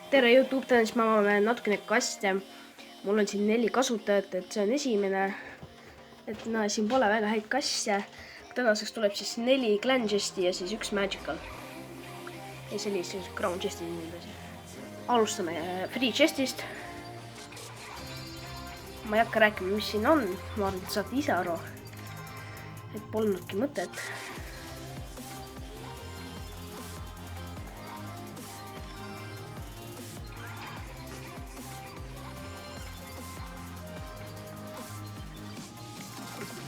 Tere YouTube, täna siis ma avame natukene kaste. Mul on siin 4 kasutajat, et see on esimene. Et siin pole väga häid kaste. Tänaseks tuleb siis 4 Clan Chesti ja siis 1 Magical. Ja sellised Crown Chestid nii-öelda. Alustame Free Chestist. Ma ei hakka rääkima, mis siin on. Ma arvan, et saate ise aru. Et polnudki mõtet.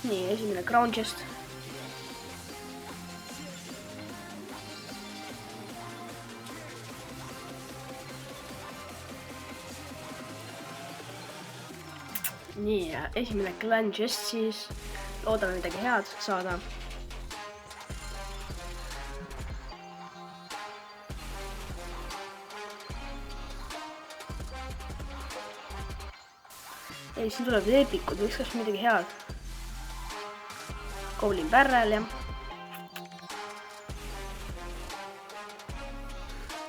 Nii, esimene Crown Chest. Nii, esimene Clan Chest siis. Loodame midagi head saada. Ei, siin tuleb eepikud, võiks kas midagi head. Goblin Barrel ja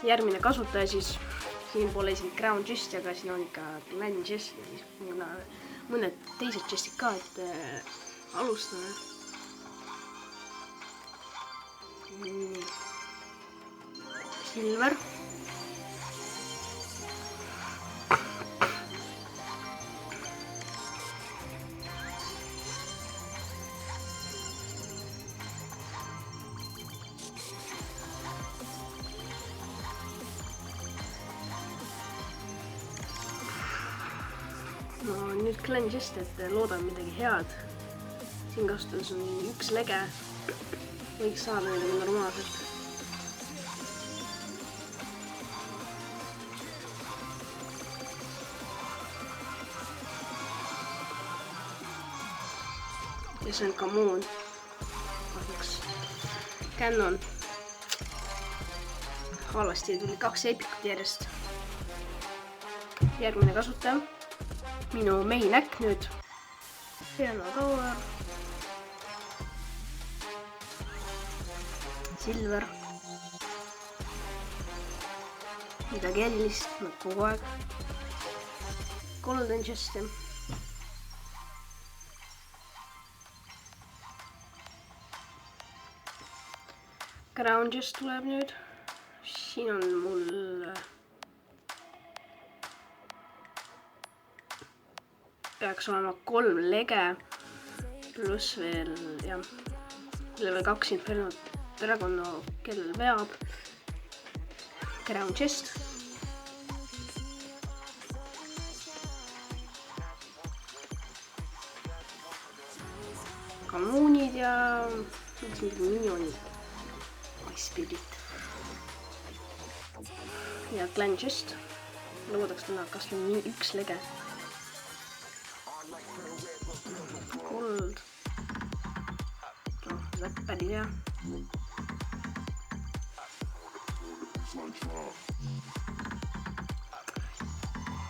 järgmine kasutaja siis, siin pole isegi Crown Chest, aga siin on ikka Clan Chest ja siis mõned teised chestid ka, et alustame. Silver. No nüüd Clan Chest, et loodan midagi head. Siin kasutas on 1 lege. Võiks saada midagi normaalselt. Ja see on Kamoon. Kahjuks. Cannon. Halvasti tuli 2 eepikut järjest. Järgmine kasutaja. Minu main äkk nüüd. Piano Tower. Silver. Midagi ellist, kogu aeg. Golden Chest. Crown Chest tuleb nüüd. Siin on mul peaks olema 3 lege pluss veel level 2 Inferno Dragono, kellel veab. Crown Chest. Kamoonid ja minionid. Spirit. Ja Clan Chest. Loodaks täna kas või 1 lege. Gold. See on päris hea.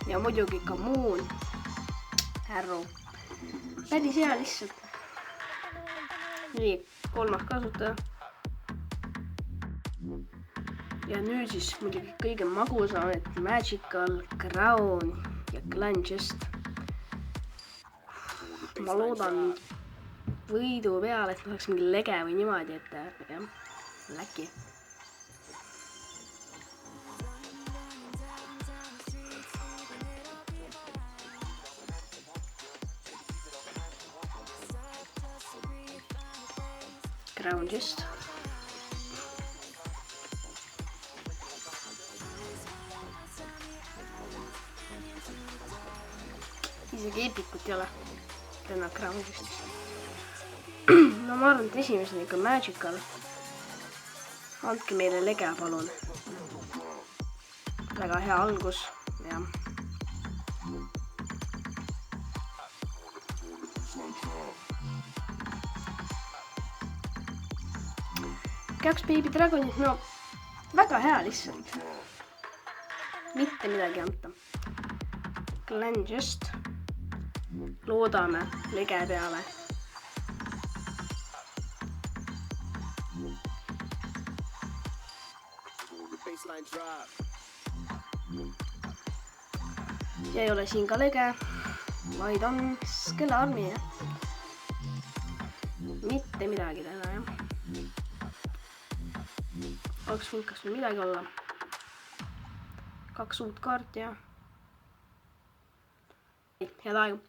Ja muidugi Kamoon. Arrow. Päris hea lihtsalt. Nii, 3. kasutaja. Ja nüüd siis muidugi kõige magusam, et Magical, Crown ja Clan Chest. Ma loodan võidu peale, et ma saaks mingi lege või niimoodi, et jah, läki. Crown Chest. Isegi eepikut ei ole. Täna Crown Chestis. No ma arvan, et esimesena ikka Magical. Andke meile lege, palun. Väga hea algus. Ja. Kaks Baby Dragonit, no väga hea lihtsalt. Mitte midagi anta. Clan Chest. Loodame lege peale. ja ei ole siin ka lege, vaid on Skelarmi. Mitte midagi täna, jah. Oleks võinud kas või midagi olla. 2 uut kaarti ja head aegu.